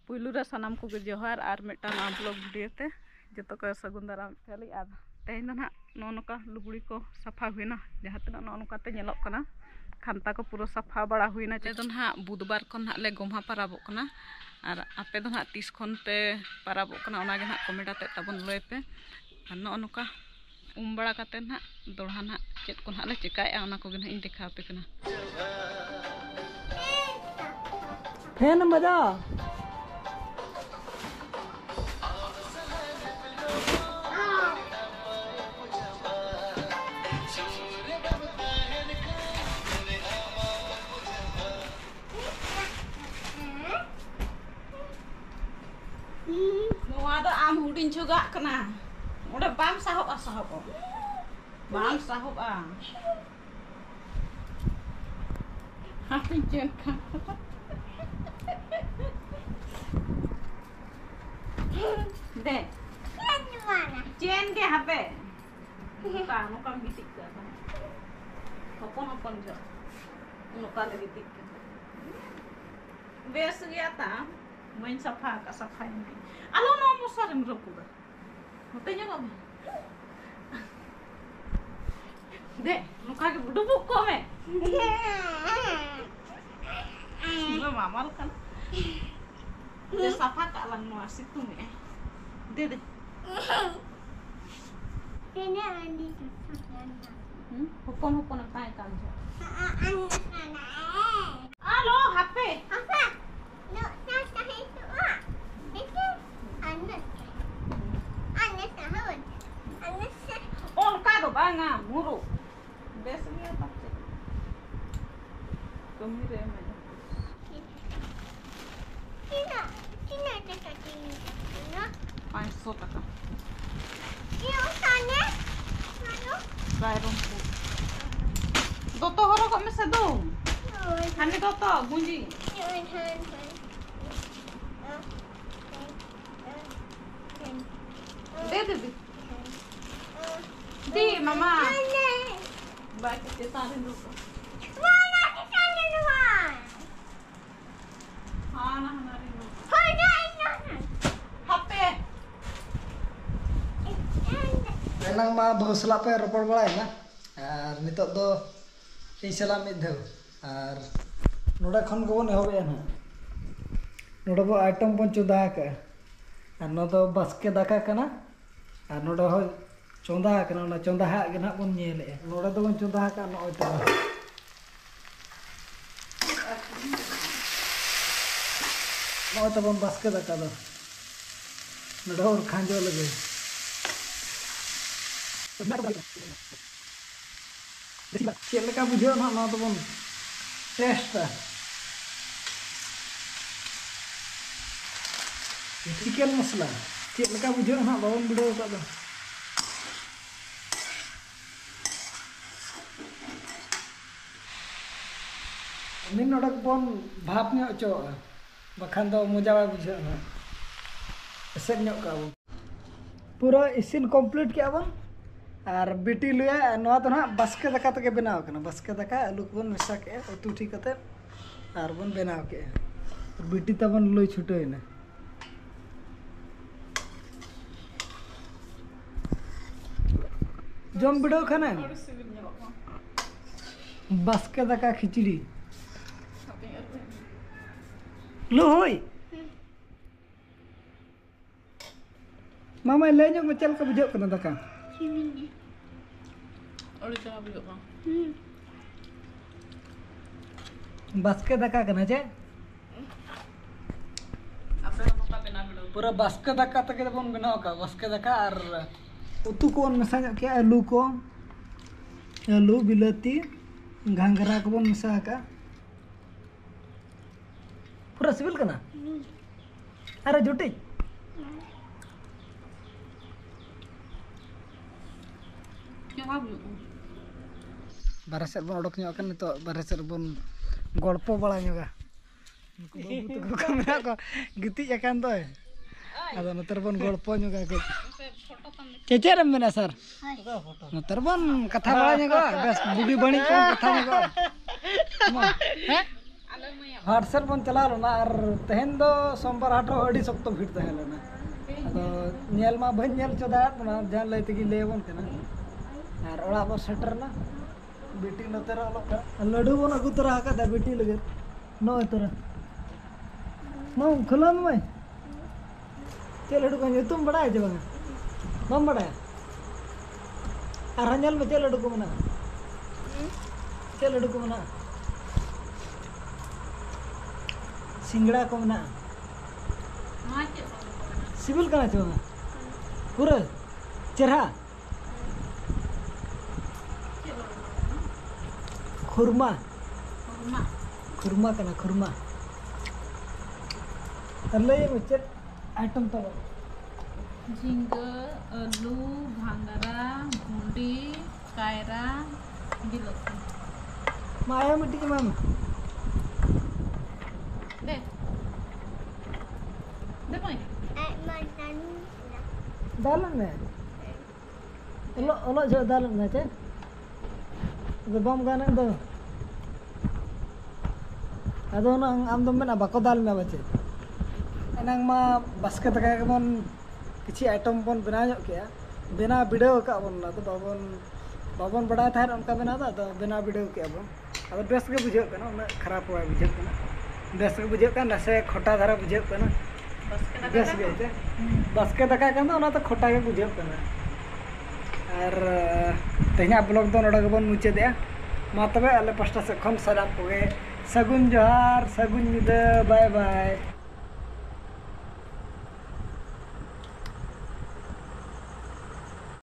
पुलू रे सानाम को जोहार और मिटन ब्लॉग वीडियो ते जो को सगुन दाराम चली और तेहन ना नौका लुगड़ी को साफा हुईना जहाँ तना नौकाते नेलोकना खानता को पूरा साफा बड़ा हुईना ते ना बुधवार को ना ले गोम्हा पाराबो कना और आपे दो ना 30 खन पे पाराबो कना ओना गे ना कमेंट आते तबन लय पे और नौका बड़ा काते ना दोड़ा ना चेक को ना ले चिकाया ओना को गे ना इन देखा पे कना फैन बजा am hudin juga kena udah bam sahop bam sahop hati jengka deh jen ke HP muka muka bisik ke hopon jo muka lagi tik biasa ta main safa ka safa ini alo no musar mrokuda motenya nggak deh muka ke dubuk kok me lo mamal kan dia safa ka lang mo asitu me deh ini andi hopon apa kan jo alo HP apa no nasa itu itu anak sahut anak oh kado banga muru biasanya tapi kemire mana Cina dekat ini no 500 taka ini usahanya mana bayron pu doto horo kok mesa dong hani doto bunji deh di mama baik kita dulu mana kita luar hana hari lu hanya ini HP एनंग मा बहुसला पे रोपड़ बड़ा ना और नितो दो इसला मिद धो और नोडा खन गबन एहबे ना नोडा बो आइटम बन चुदा का और नो दो बास्के दाका कना और नोडा हो चोंदा कना ना चोंदा हा गे ना बन नेले नोडा दो बन चोंदा का नो ओइता नो तो बन बास्के दाका दो नोडा और खांजो लगे चेलका बुझो ना ना तो बन टेस्ट चिकन मसला चेलका बुझो ना बाबन बिडो का दो मिन नडक बन भाप न्यो चो बखान दो मजा बुझो ना एसेट न्यो का पूरा इसिन कंप्लीट किया बन और बिटी लुया नवा तो ना बास्के दाका तके बनाव कना बास्के दाका आलू को बन मिसा के उतु ठीक कते और बन बनाव के बिटी तबन लई छुटोइना जम बिडो खाना बास्के दाका खिचड़ी लो होई मामा ले जो मचल का बुझो कना दाका बास्के दाका कना जे पूरा बास्के दाका तक बन बनाओ का बास्के दाका और उतु को मिसा के आलू को आलू बिलाती घांगरा को बन मिसा का पूरा सिविल कना अरे जुटी बारे से बन उडक ᱧᱚᱜ ᱠᱟᱱ ᱱᱤᱛᱚᱜ बारे से बन गल्प बड़ा ᱧᱚᱜᱟ ᱩᱱᱠᱩ ᱵᱟᱹᱵᱩ ᱛᱟᱠᱚ ᱢᱮᱱᱟᱜ ᱠᱚ ᱜᱤᱛᱤᱡ ᱟᱠᱟᱱ ᱫᱚᱭ ᱟᱫᱚ ᱱᱚᱛᱮ ᱵᱚᱱ ᱜᱚᱞᱯᱚ ᱧᱚᱜᱟ ᱠᱚ ᱪᱮᱫ ᱨᱮ ᱢᱮᱱᱟ ᱥᱟᱨ ᱱᱚᱛᱮ ᱵᱚᱱ ᱠᱟᱛᱷᱟ ᱵᱟᱲᱟ ᱧᱚᱜᱟ ᱵᱮᱥ ᱵᱩᱜᱤ ᱵᱟᱹᱲᱤᱡ ᱠᱚ ᱠᱟᱛᱷᱟ ᱧᱚᱜᱟ ᱦᱮᱸ व्हाट्सएप बन चला लेना और तेहन दो सोमवार हाट अड़ी सख्त भीड़ तहन लेना अदो नेल मा बन नेल चोदात ना जान लय तगी लेबन कना और ओड़ा पर सेटर ना बेटी नतरा लड्डू बन अगु तरा का बेटी लगे नो तरा नो खलम में चे लड्डू को तुम बड़ा है जब बम बड़ा और नेल में चे लड्डू को मना चे लड्डू को मना सिंगड़ा को मना सिविल का चो पूरा चेहरा खुरमा खुरमा का खुरमा अल्ले ये मुझे आइटम तो झिंगा आलू भांगरा भुंडी कायरा बिलाती माया मिट्टी के माम दे दे भाई दालन में ओलो जो दालन में चे तो बम गाने दो अदो ना आम दो में ना बाको दाल में बचे एनांग मा बास्केट का बन किसी आइटम बन बना जो क्या बिना वीडियो का बन ना तो बाबन बड़ा था उनका बना था तो बिना वीडियो क्या बन अब बेस के बुझे करना उन्हें खराब हुआ बुझे करना बेस के बुझे करना से खोटा धारा बुझे करना बेस के थे बास्केट का करना उन्हें तो खोटा के बुझे करना और तेना ब्लॉग दो नोड़ा गबन मुचे दे मा तबे अले पास्टा से खन सलाम को सगुन जोहार सगुन निदा बाय बाय।